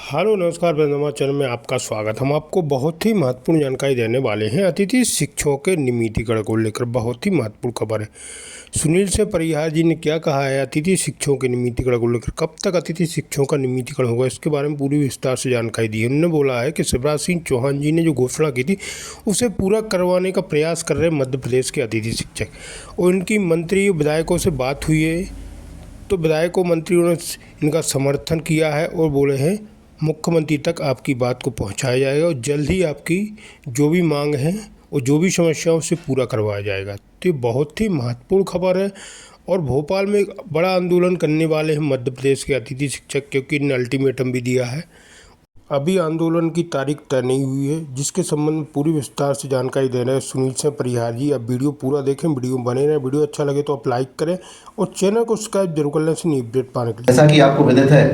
Hello नमस्कार बंधुमा channel में आपका स्वागत। हम आपको बहुत ही महत्वपूर्ण जानकारी देने वाले हैं। अतिथि शिक्षकों के नियमितीकरण को लेकर बहुत ही महत्वपूर्ण खबर है। सुनील से परिहार जी ने क्या कहा है अतिथि शिक्षकों के नियमितीकरण को लेकर, कब तक अतिथि शिक्षकों का नियमितीकरण होगा, इसके बारे में पूरी विस्तार से जानकारी दी है। उन्होंने बोला है कि शिवराज सिंह चौहान जी ने जो घोषणा की थी उसे पूरा करवाने का प्रयास कर रहे मध्य प्रदेश के अतिथि शिक्षक, और इनकी मंत्री विधायकों से बात हुई है तो विधायकों मंत्रियों ने इनका समर्थन किया है और बोले हैं मुख्यमंत्री तक आपकी बात को पहुंचाया जाएगा और जल्द ही आपकी जो भी मांग है और जो भी समस्या है उसे पूरा करवाया जाएगा। तो ये बहुत ही महत्वपूर्ण खबर है। और भोपाल में एक बड़ा आंदोलन करने वाले हैं मध्य प्रदेश के अतिथि शिक्षक, क्योंकि इन्होंने अल्टीमेटम भी दिया है। अभी आंदोलन की तारीख तय नहीं हुई है, जिसके संबंध में पूरी विस्तार से जानकारी दे रहे हैं सुनील से परिहार जी। अब वीडियो पूरा देखें, वीडियो बने रहें। वीडियो अच्छा लगे तो आप लाइक करें और चैनल को सब्सक्राइब जरूर कर लें से नई अपडेट पाने के लिए। जैसा कि आपको विदित है,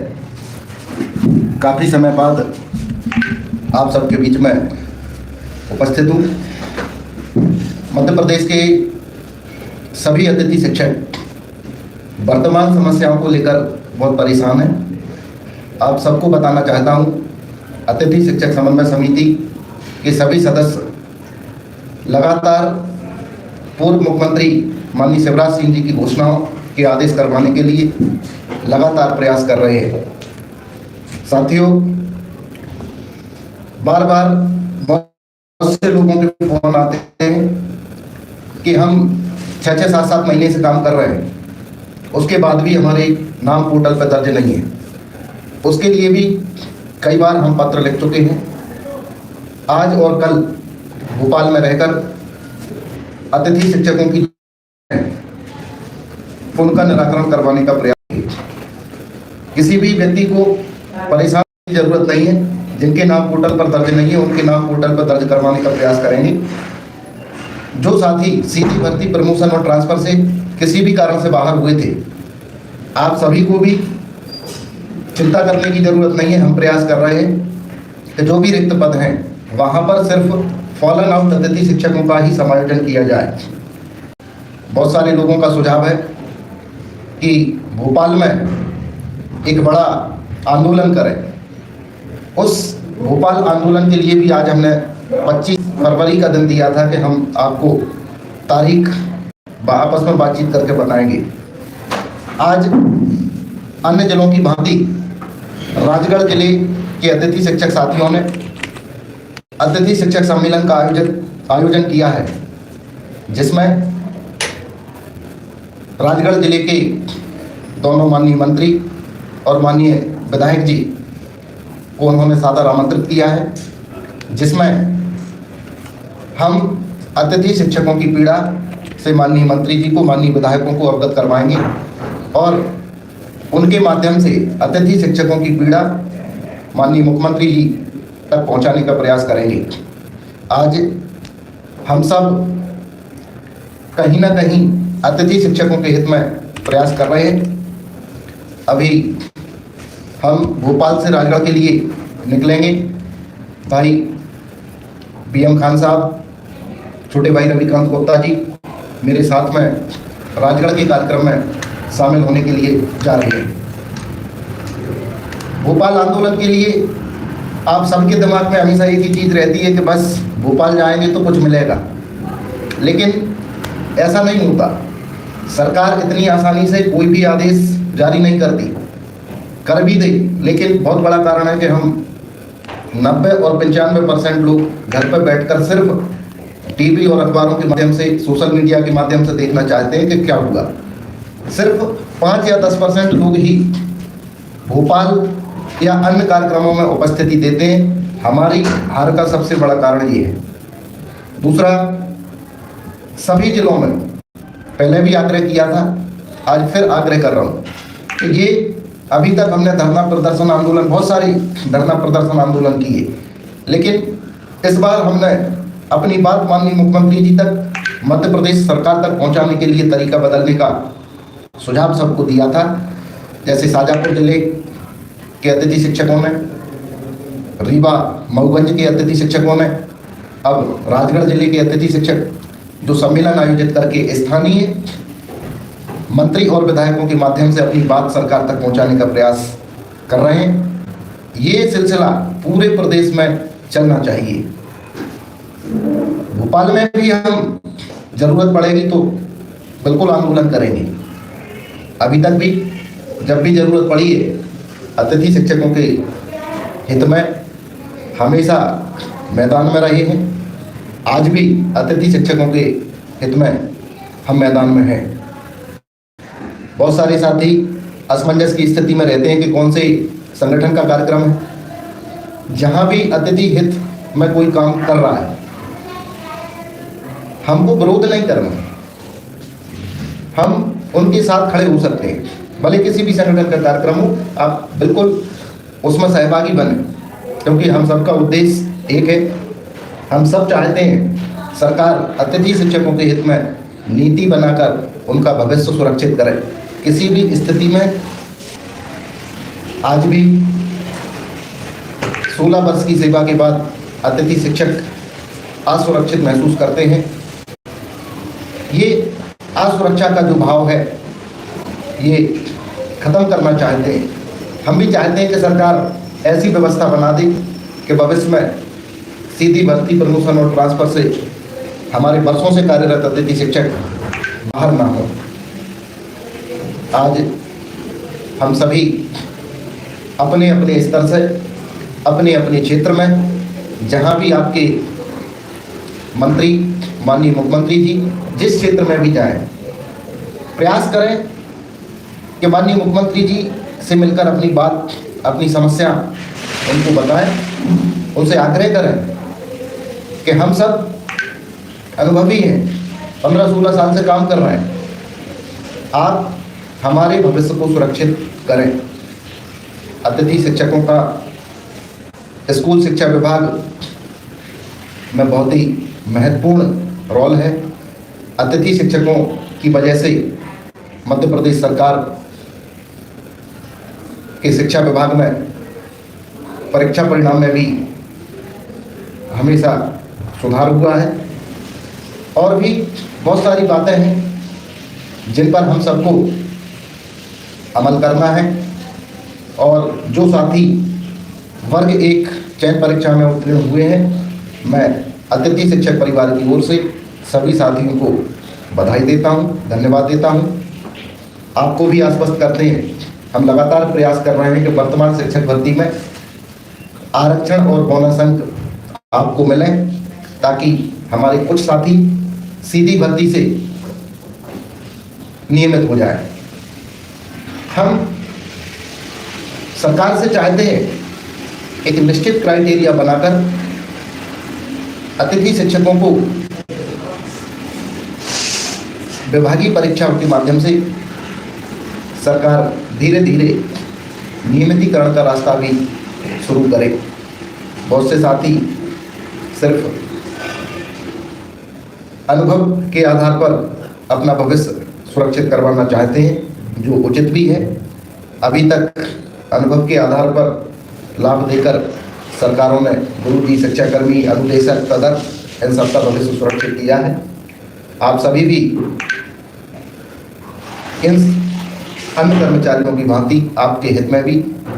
काफ़ी समय बाद आप सबके बीच में उपस्थित हूँ। मध्य प्रदेश के सभी अतिथि शिक्षक वर्तमान समस्याओं को लेकर बहुत परेशान हैं। आप सबको बताना चाहता हूँ, अतिथि शिक्षक समन्वय समिति के सभी सदस्य लगातार पूर्व मुख्यमंत्री माननीय शिवराज सिंह जी की घोषणाओं के आदेश करवाने के लिए लगातार प्रयास कर रहे हैं। साथियों, बार बार बहुत से लोगों के फोन आते हैं कि हम 6-6, 7-7 महीने से काम कर रहे हैं, उसके बाद भी हमारे नाम पोर्टल पर दर्ज नहीं है। उसके लिए भी कई बार हम पत्र लिख चुके हैं। आज और कल भोपाल में रहकर अतिथि शिक्षकों की उनका निराकरण करवाने का प्रयास किया। किसी भी व्यक्ति को परेशान की जरूरत नहीं है। जिनके नाम पोर्टल पर दर्ज नहीं है उनके नाम पोर्टल पर दर्ज करवाने का प्रयास करेंगे। जो साथी सीधी भर्ती, प्रमोशन और ट्रांसफर से किसी भी कारण से बाहर हुए थे, आप सभी को भी चिंता करने की जरूरत नहीं है। हम प्रयास कर रहे हैं कि जो भी रिक्त पद हैं वहां पर सिर्फ फॉलन आउट अतिथि शिक्षकों का ही समायोजन किया जाए। बहुत सारे लोगों का सुझाव है कि भोपाल में एक बड़ा आंदोलन करें। उस भोपाल आंदोलन के लिए भी आज हमने 25 फरवरी का दिन दिया था कि हम आपको तारीख आपस में बातचीत करके बताएंगे। आज अन्य जिलों की भांति राजगढ़ जिले के अतिथि शिक्षक साथियों ने अतिथि शिक्षक सम्मेलन का आयोजन किया है, जिसमें राजगढ़ जिले के दोनों माननीय मंत्री और माननीय विधायक जी को उन्होंने सादर आमंत्रित किया है, जिसमें हम अतिथि शिक्षकों की पीड़ा से माननीय मंत्री जी को, माननीय विधायकों को अवगत करवाएंगे और उनके माध्यम से अतिथि शिक्षकों की पीड़ा माननीय मुख्यमंत्री जी तक पहुंचाने का प्रयास करेंगे। आज हम सब कहीं ना कहीं अतिथि शिक्षकों के हित में प्रयास कर रहे हैं। अभी हम भोपाल से राजगढ़ के लिए निकलेंगे। भाई BM खान साहब, छोटे भाई रविकांत गुप्ता जी मेरे साथ में राजगढ़ के कार्यक्रम में शामिल होने के लिए जा रहे हैं। भोपाल आंदोलन के लिए आप सबके दिमाग में हमेशा एक ही चीज़ रहती है कि बस भोपाल जाएंगे तो कुछ मिलेगा, लेकिन ऐसा नहीं होता। सरकार इतनी आसानी से कोई भी आदेश जारी नहीं करती, कर भी दे, लेकिन बहुत बड़ा कारण है कि हम 90 और 95% लोग घर पर बैठकर सिर्फ टीवी और अखबारों के माध्यम से, सोशल मीडिया के माध्यम से देखना चाहते हैं कि क्या हुआ। सिर्फ 5 या 10% लोग ही भोपाल या अन्य कार्यक्रमों में उपस्थिति देते हैं। हमारी हार का सबसे बड़ा कारण ये है। दूसरा, सभी जिलों में पहले भी आग्रह किया था, आज फिर आग्रह कर रहा हूँ कि ये अभी तक हमने धरना प्रदर्शन आंदोलन, बहुत सारी धरना प्रदर्शन आंदोलन किए, लेकिन इस बार हमने अपनी बात माननीय मुख्यमंत्री जी तक, मध्य प्रदेश सरकार तक पहुंचाने के लिए तरीका बदलने का सुझाव सबको दिया था। जैसे शाजापुर जिले के अतिथि शिक्षकों ने, रीवा मऊगंज के अतिथि शिक्षकों ने, अब राजगढ़ जिले के अतिथि शिक्षक जो सम्मेलन आयोजित करके स्थानीय मंत्री और विधायकों के माध्यम से अपनी बात सरकार तक पहुंचाने का प्रयास कर रहे हैं। ये सिलसिला पूरे प्रदेश में चलना चाहिए। भोपाल में भी हम जरूरत पड़ेगी तो बिल्कुल आंदोलन करेंगे। अभी तक भी जब भी जरूरत पड़ी है अतिथि शिक्षकों के हित में हमेशा मैदान में रहे हैं। आज भी अतिथि शिक्षकों के हित में हम मैदान में हैं। बहुत सारे साथी असमंजस की स्थिति में रहते हैं कि कौन से संगठन का कार्यक्रम है। जहां भी अतिथि हित में कोई काम कर रहा है हमको विरोध नहीं करना, हम उनके साथ खड़े हो सकते हैं। भले किसी भी संगठन का कार्यक्रम हो, आप बिल्कुल उसमें सहभागी बने, क्योंकि हम सबका उद्देश्य एक है। हम सब चाहते हैं सरकार अतिथि शिक्षकों के हित में नीति बनाकर उनका भविष्य सुरक्षित करे। किसी भी स्थिति में आज भी 16 वर्ष की सेवा के बाद अतिथि शिक्षक असुरक्षित महसूस करते हैं। ये असुरक्षा का जो भाव है ये खत्म करना चाहते हैं। हम भी चाहते हैं कि सरकार ऐसी व्यवस्था बना दे कि भविष्य में सीधी भर्ती, प्रमोशन और ट्रांसफर से हमारे वर्षों से कार्यरत अतिथि शिक्षक बाहर ना हो। आज हम सभी अपने अपने स्तर से अपने अपने क्षेत्र में जहाँ भी आपके मंत्री, माननीय मुख्यमंत्री जी जिस क्षेत्र में भी जाएं, प्रयास करें कि माननीय मुख्यमंत्री जी से मिलकर अपनी बात, अपनी समस्या उनको बताएं। उनसे आग्रह करें कि हम सब अनुभवी हैं, 15-16 साल से काम कर रहे हैं, आप हमारे भविष्य को सुरक्षित करें। अतिथि शिक्षकों का स्कूल शिक्षा विभाग में बहुत ही महत्वपूर्ण रोल है। अतिथि शिक्षकों की वजह से मध्य प्रदेश सरकार के शिक्षा विभाग में परीक्षा परिणाम में भी हमेशा सुधार हुआ है। और भी बहुत सारी बातें हैं जिन पर हम सबको अमल करना है। और जो साथी वर्ग 1 चयन परीक्षा में उत्तीर्ण हुए हैं, मैं अतिथि शिक्षक परिवार की ओर से सभी साथियों को बधाई देता हूं, धन्यवाद देता हूं। आपको भी आश्वस्त करते हैं, हम लगातार प्रयास कर रहे हैं कि वर्तमान शिक्षक भर्ती में आरक्षण और बोनस अंक आपको मिले, ताकि हमारे कुछ साथी सीधी भर्ती से नियमित हो जाए। हम सरकार से चाहते हैं एक निश्चित क्राइटेरिया बनाकर अतिथि शिक्षकों को विभागीय परीक्षाओं के माध्यम से सरकार धीरे धीरे नियमितीकरण का रास्ता भी शुरू करे। बहुत से साथी सिर्फ अनुभव के आधार पर अपना भविष्य सुरक्षित करवाना चाहते हैं, जो उचित भी है। अभी तक अनुभव के आधार पर लाभ देकर सरकारों ने गुरुजी, शिक्षाकर्मी, अनुदेशक, तदर्थ इन सबका भविष्य सुरक्षित किया है। आप सभी भी इन अन्य कर्मचारियों की भांति आपके हित में भी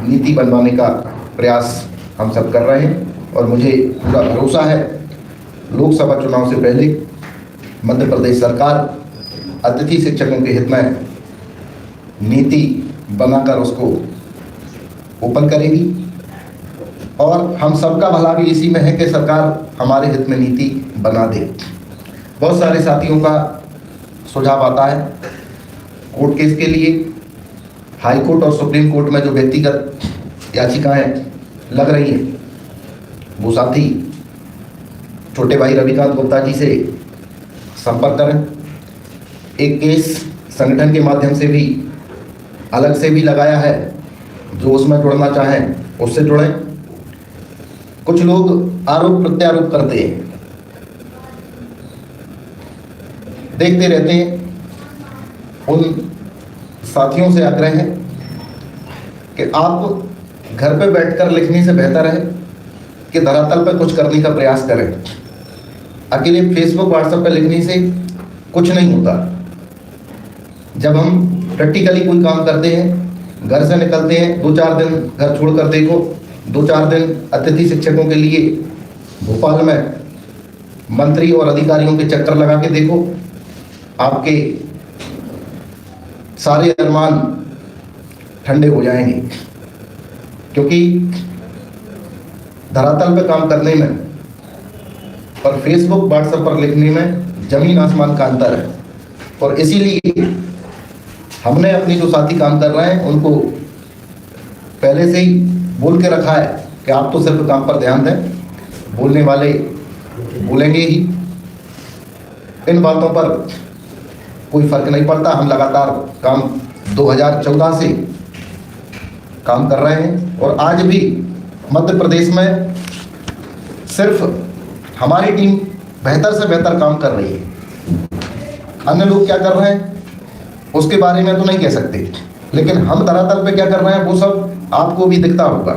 नीति बनवाने का प्रयास हम सब कर रहे हैं। और मुझे पूरा भरोसा है लोकसभा चुनाव से पहले मध्य प्रदेश सरकार अतिथि शिक्षकों के हित में नीति बनाकर उसको ओपन करेगी। और हम सबका भला भी इसी में है कि सरकार हमारे हित में नीति बना दे। बहुत सारे साथियों का सुझाव आता है कोर्ट केस के लिए। हाई कोर्ट और सुप्रीम कोर्ट में जो व्यक्तिगत याचिकाएं लग रही हैं, वो साथी छोटे भाई रविकांत गुप्ता जी से संपर्क करें। एक केस संगठन के माध्यम से भी अलग से भी लगाया है, जो उसमें जुड़ना चाहें उससे जुड़ें। कुछ लोग आरोप प्रत्यारोप करते हैं, देखते रहते हैं। उन साथियों से आग्रह है कि आप घर पे बैठकर लिखने से बेहतर है कि धरातल पर कुछ करने का प्रयास करें। अकेले फेसबुक, व्हाट्सएप पर लिखने से कुछ नहीं होता। जब हम प्रैक्टिकली कोई काम करते हैं, घर से निकलते हैं, 2-4 दिन घर छोड़कर देखो, 2-4 दिन अतिथि शिक्षकों के लिए भोपाल में मंत्री और अधिकारियों के चक्कर लगा के देखो, आपके सारे अरमान ठंडे हो जाएंगे। क्योंकि धरातल पे काम करने में और फेसबुक व्हाट्सएप पर लिखने में ज़मीन आसमान का अंतर है। और इसीलिए हमने अपनी जो साथी काम कर रहे हैं उनको पहले से ही बोल के रखा है कि आप तो सिर्फ काम पर ध्यान दें, बोलने वाले बोलेंगे ही, इन बातों पर कोई फर्क नहीं पड़ता। हम लगातार काम 2014 से काम कर रहे हैं और आज भी मध्य प्रदेश में सिर्फ हमारी टीम बेहतर से बेहतर काम कर रही है। अन्य लोग क्या कर रहे हैं उसके बारे में तो नहीं कह सकते, लेकिन हम धरातल पे क्या कर रहे हैं वो सब आपको भी दिखता होगा।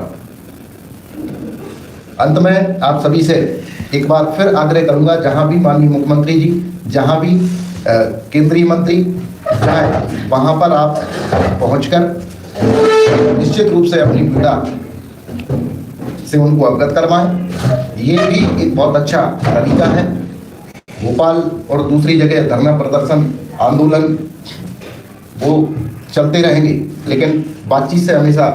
अंत में आप सभी से एक बार फिर आग्रह करूंगा, जहां भी माननीय मुख्यमंत्री जी, जहां भी केंद्रीय मंत्री जाए वहां पर आप पहुंचकर निश्चित रूप से अपनी पीड़ा से उनको अवगत करवाएं। ये भी एक बहुत अच्छा तरीका है। भोपाल और दूसरी जगह धरना प्रदर्शन आंदोलन वो चलते रहेंगे, लेकिन बातचीत से हमेशा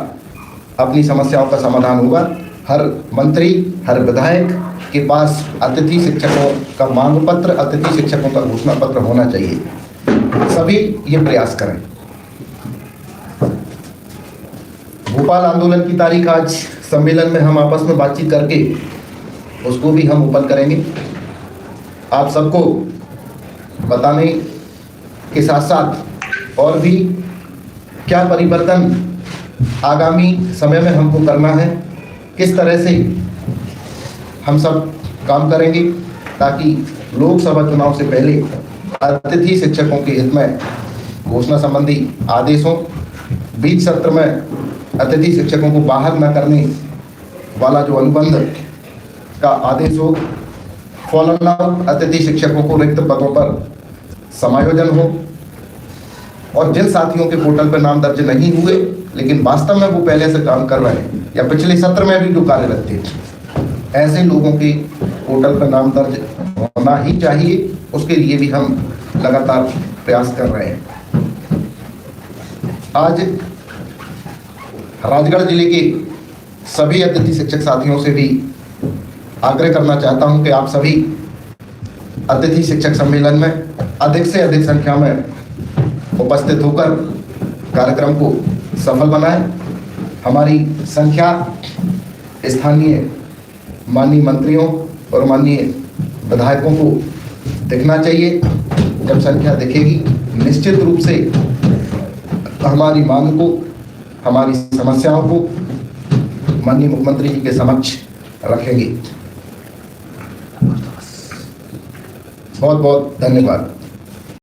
अपनी समस्याओं का समाधान होगा। हर मंत्री, हर विधायक के पास अतिथि शिक्षकों का मांग पत्र, अतिथि शिक्षकों का घोषणा पत्र होना चाहिए। सभी ये प्रयास करें। भोपाल आंदोलन की तारीख आज सम्मेलन में हम आपस में बातचीत करके उसको भी हम ओपन करेंगे। आप सबको बताने के साथ साथ और भी क्या परिवर्तन आगामी समय में हमको करना है, किस तरह से हम सब काम करेंगे ताकि लोकसभा चुनाव से पहले अतिथि शिक्षकों के हित में घोषणा संबंधी आदेश हो। बीच सत्र में अतिथि शिक्षकों को बाहर न करने वाला जो अनुबंध का आदेश हो। फॉलन आउट अतिथि शिक्षकों को रिक्त पदों पर समायोजन हो। और जिन साथियों के पोर्टल पर नाम दर्ज नहीं हुए लेकिन वास्तव में वो पहले से काम कर रहे हैं या पिछले सत्र में भी जो कार्यरत थे, ऐसे लोगों के पोर्टल पर नाम दर्ज होना ही चाहिए। उसके लिए भी हम लगातार प्रयास कर रहे हैं। आज राजगढ़ जिले के सभी अतिथि शिक्षक साथियों से भी आग्रह करना चाहता हूं कि आप सभी अतिथि शिक्षक सम्मेलन में अधिक से अधिक संख्या में उपस्थित होकर कार्यक्रम को सफल बनाएं। हमारी संख्या स्थानीय माननीय मंत्रियों और माननीय विधायकों को दिखना चाहिए। जब संख्या दिखेगी निश्चित रूप से हमारी मांग को, हमारी समस्याओं को माननीय मुख्यमंत्री जी के समक्ष रखेंगे। बहुत बहुत धन्यवाद।